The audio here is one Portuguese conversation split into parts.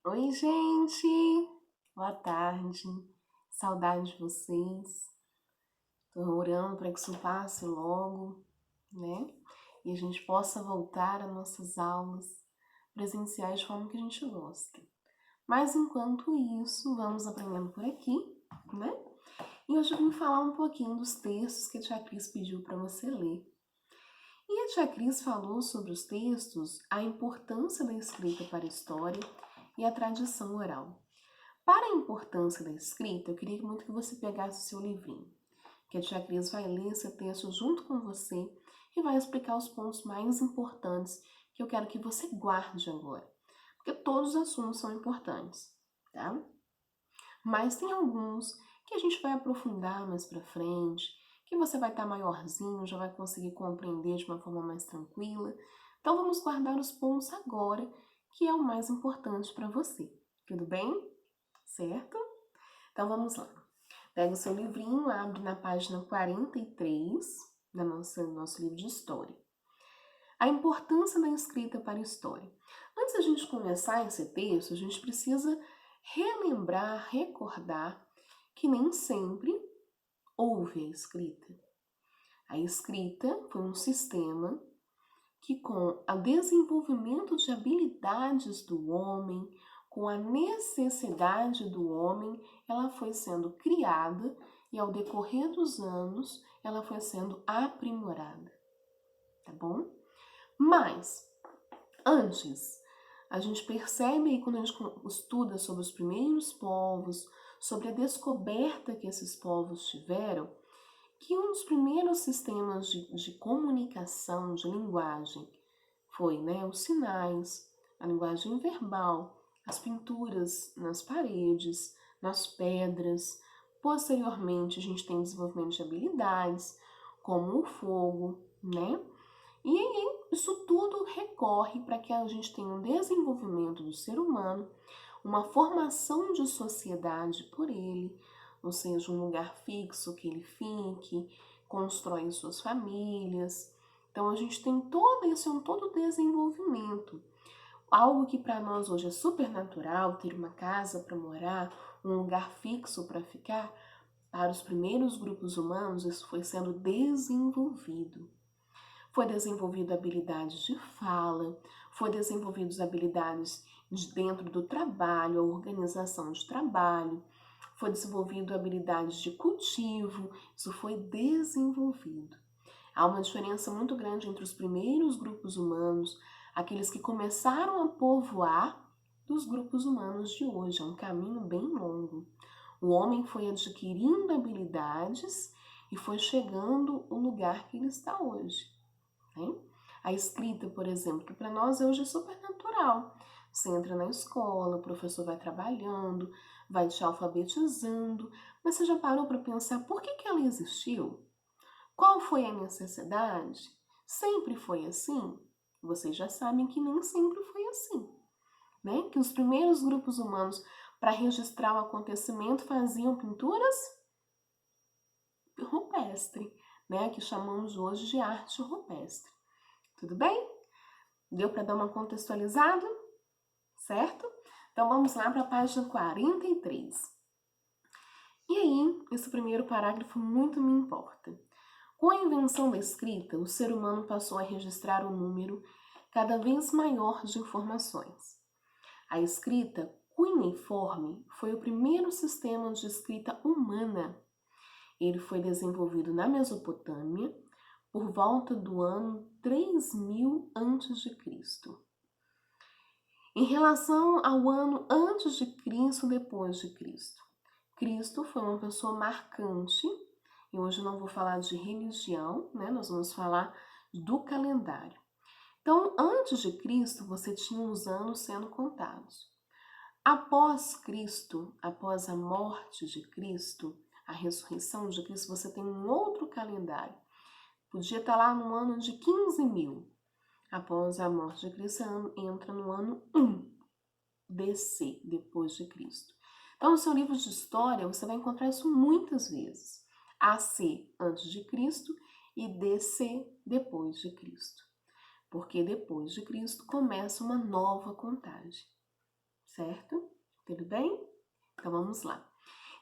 Oi, gente! Boa tarde. Saudade de vocês. Tô orando para que isso passe logo, né? E a gente possa voltar às nossas aulas presenciais de forma que a gente gosta. Mas enquanto isso, vamos aprendendo por aqui, né? E hoje eu vim falar um pouquinho dos textos que a tia Cris pediu para você ler. E a tia Cris falou sobre os textos, a importância da escrita para a história e a tradição oral. Para a importância da escrita, eu queria muito que você pegasse o seu livrinho, que a tia Cris vai ler esse texto junto com você e vai explicar os pontos mais importantes que eu quero que você guarde agora. Porque todos os assuntos são importantes, tá? Mas tem alguns que a gente vai aprofundar mais pra frente, que você vai estar maiorzinho, já vai conseguir compreender de uma forma mais tranquila. Então vamos guardar os pontos agora, que é o mais importante para você. Tudo bem? Certo? Então vamos lá. Pega o seu livrinho, abre na página 43 do nosso livro de história. A importância da escrita para a história. Antes da gente começar esse texto, a gente precisa relembrar, recordar que nem sempre houve a escrita. A escrita foi um sistema que, com o desenvolvimento de habilidades do homem, com a necessidade do homem, ela foi sendo criada e, ao decorrer dos anos, ela foi sendo aprimorada. Tá bom? Mas, antes, a gente percebe aí quando a gente estuda sobre os primeiros povos, sobre a descoberta que esses povos tiveram, que um dos primeiros sistemas de comunicação, de linguagem, foi, os sinais, a linguagem verbal, as pinturas nas paredes, nas pedras. Posteriormente, a gente tem o desenvolvimento de habilidades, como o fogo, né? E aí, isso tudo recorre para que a gente tenha um desenvolvimento do ser humano, uma formação de sociedade por ele, ou seja, um lugar fixo que ele fique, constrói suas famílias. Então a gente tem todo desenvolvimento. Algo que para nós hoje é super natural, ter uma casa para morar, um lugar fixo para ficar, para os primeiros grupos humanos isso foi sendo desenvolvido. Foi desenvolvido habilidades de fala, foi desenvolvidas habilidades de dentro do trabalho, a organização de trabalho, foi desenvolvido habilidades de cultivo, isso foi desenvolvido. Há uma diferença muito grande entre os primeiros grupos humanos, aqueles que começaram a povoar, dos grupos humanos de hoje. É um caminho bem longo. O homem foi adquirindo habilidades e foi chegando ao lugar que ele está hoje. Né? A escrita, por exemplo, que para nós hoje é super natural. Você entra na escola, o professor vai trabalhando, vai te alfabetizando, mas você já parou para pensar por que ela existiu? Qual foi a necessidade? Sempre foi assim? Vocês já sabem que nem sempre foi assim, né? Que os primeiros grupos humanos, para registrar o acontecimento, faziam pinturas rupestre, né? Que chamamos hoje de arte rupestre. Tudo bem? Deu para dar uma contextualizada? Certo? Então vamos lá para a página 43. E aí, esse primeiro parágrafo muito me importa. Com a invenção da escrita, o ser humano passou a registrar um número cada vez maior de informações. A escrita cuneiforme foi o primeiro sistema de escrita humana. Ele foi desenvolvido na Mesopotâmia por volta do ano 3000 a.C. Em relação ao ano antes de Cristo, depois de Cristo. Cristo foi uma pessoa marcante, e hoje eu não vou falar de religião, né? Nós vamos falar do calendário. Então, antes de Cristo, você tinha os anos sendo contados. Após Cristo, após a morte de Cristo, a ressurreição de Cristo, você tem um outro calendário. Podia estar lá no ano de 15.000. Após a morte de Cristo, entra no ano 1 DC, depois de Cristo. Então, no seu livro de história, você vai encontrar isso muitas vezes. AC, antes de Cristo, e DC, depois de Cristo. Porque depois de Cristo começa uma nova contagem, certo? Tudo bem? Então vamos lá.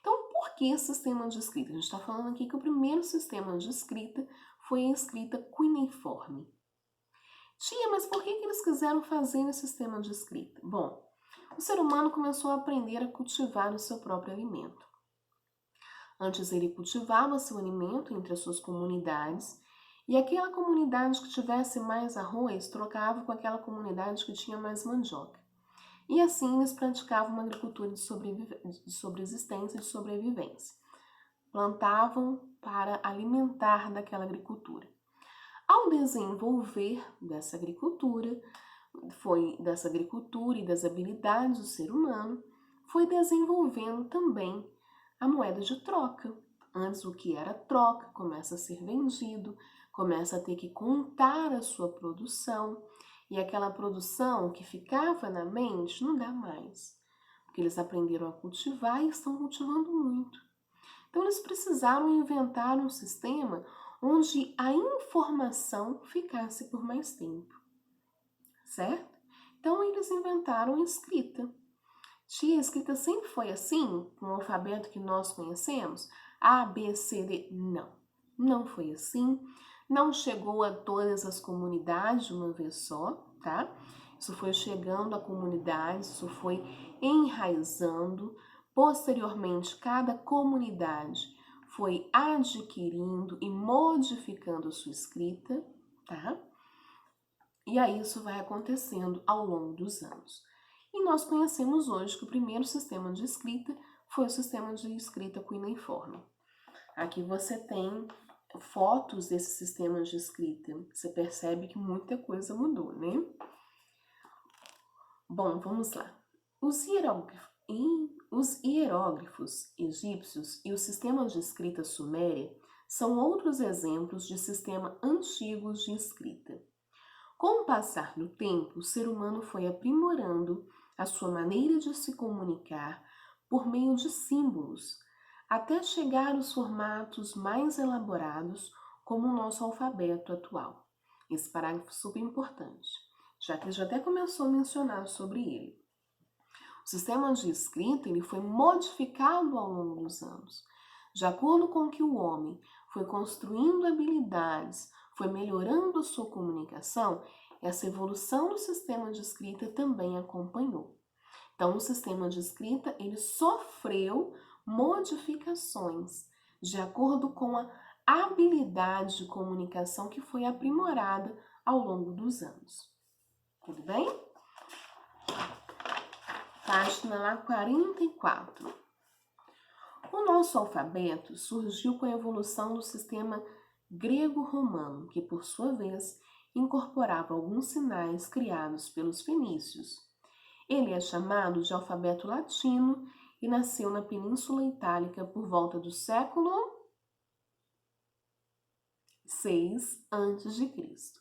Então, por que sistema de escrita? A gente está falando aqui que o primeiro sistema de escrita foi a escrita cuneiforme. Tia, mas por que eles quiseram fazer esse sistema de escrita? Bom, o ser humano começou a aprender a cultivar o seu próprio alimento. Antes ele cultivava seu alimento entre as suas comunidades, e aquela comunidade que tivesse mais arroz trocava com aquela comunidade que tinha mais mandioca. E assim eles praticavam uma agricultura de sobreexistência e de sobrevivência. Plantavam para alimentar daquela agricultura. Ao desenvolver dessa agricultura e das habilidades do ser humano, foi desenvolvendo também a moeda de troca. Antes o que era troca começa a ser vendido, começa a ter que contar a sua produção, e aquela produção que ficava na mente não dá mais, porque eles aprenderam a cultivar e estão cultivando muito. Então eles precisaram inventar um sistema onde a informação ficasse por mais tempo, certo? Então eles inventaram a escrita. Tia, a escrita sempre foi assim, com o alfabeto que nós conhecemos? A, B, C, D? Não, não foi assim. Não chegou a todas as comunidades de uma vez só, tá? Isso foi chegando à comunidade, isso foi enraizando. Posteriormente, cada comunidade foi adquirindo e modificando a sua escrita, tá? E aí isso vai acontecendo ao longo dos anos. E nós conhecemos hoje que o primeiro sistema de escrita foi o sistema de escrita cuneiforme. Aqui você tem fotos desse sistema de escrita. Você percebe que muita coisa mudou, né? Bom, vamos lá. Os hieróglifos egípcios e o sistema de escrita suméria são outros exemplos de sistemas antigos de escrita. Com o passar do tempo, o ser humano foi aprimorando a sua maneira de se comunicar por meio de símbolos, até chegar aos formatos mais elaborados, como o nosso alfabeto atual. Esse parágrafo é super importante, já que já até começou a mencionar sobre ele. O sistema de escrita ele foi modificado ao longo dos anos, de acordo com que o homem foi construindo habilidades, foi melhorando a sua comunicação, essa evolução do sistema de escrita também acompanhou. Então, o sistema de escrita ele sofreu modificações de acordo com a habilidade de comunicação que foi aprimorada ao longo dos anos. Tudo bem? Página lá 44. O nosso alfabeto surgiu com a evolução do sistema grego-romano, que por sua vez incorporava alguns sinais criados pelos fenícios. Ele é chamado de alfabeto latino e nasceu na Península Itálica por volta do século VI a.C.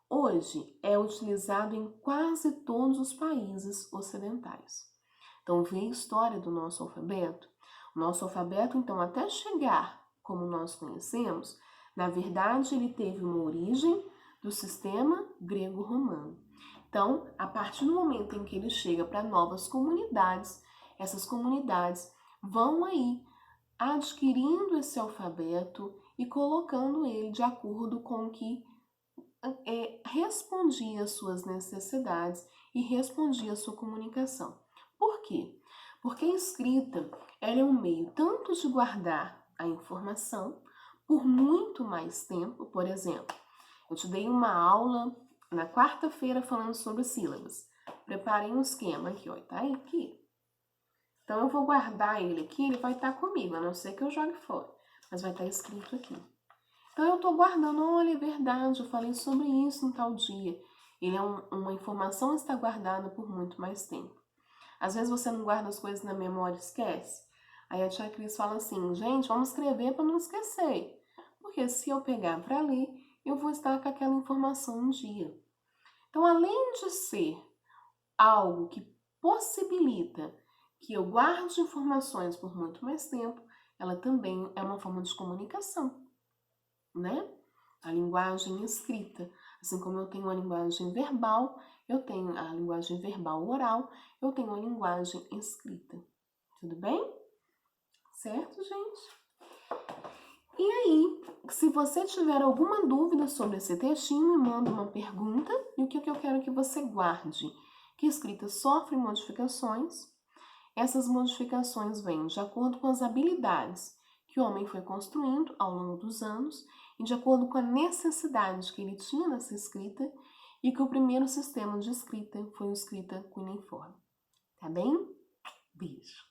Hoje é utilizado em quase todos os países ocidentais. Então, vê a história do nosso alfabeto. O nosso alfabeto, então, até chegar como nós conhecemos, na verdade, ele teve uma origem do sistema grego-romano. Então, a partir do momento em que ele chega para novas comunidades, essas comunidades vão aí adquirindo esse alfabeto e colocando ele de acordo com o que respondia às suas necessidades e respondia à sua comunicação. Por quê? Porque a escrita ela é um meio tanto de guardar a informação por muito mais tempo. Por exemplo, eu te dei uma aula na quarta-feira falando sobre sílabas. Preparei um esquema aqui, ó, tá aqui. Então eu vou guardar ele aqui, ele vai estar comigo, a não ser que eu jogue fora, mas vai estar escrito aqui. Então eu estou guardando, olha, é verdade, eu falei sobre isso em tal dia. Ele é uma informação que está guardada por muito mais tempo. Às vezes você não guarda as coisas na memória e esquece. Aí a tia Cris fala assim, gente, vamos escrever para não esquecer. Porque se eu pegar para ler, eu vou estar com aquela informação um dia. Então, além de ser algo que possibilita que eu guarde informações por muito mais tempo, ela também é uma forma de comunicação, né? A linguagem escrita. Assim como eu tenho uma linguagem verbal, eu tenho a linguagem verbal oral, eu tenho a linguagem escrita. Tudo bem? Certo, gente? E aí, se você tiver alguma dúvida sobre esse textinho, me manda uma pergunta. E o que eu quero que você guarde? Que a escrita sofre modificações. Essas modificações vêm de acordo com as habilidades que o homem foi construindo ao longo dos anos e de acordo com a necessidade que ele tinha nessa escrita e que o primeiro sistema de escrita foi a escrita cuneiforme. Tá bem? Beijo!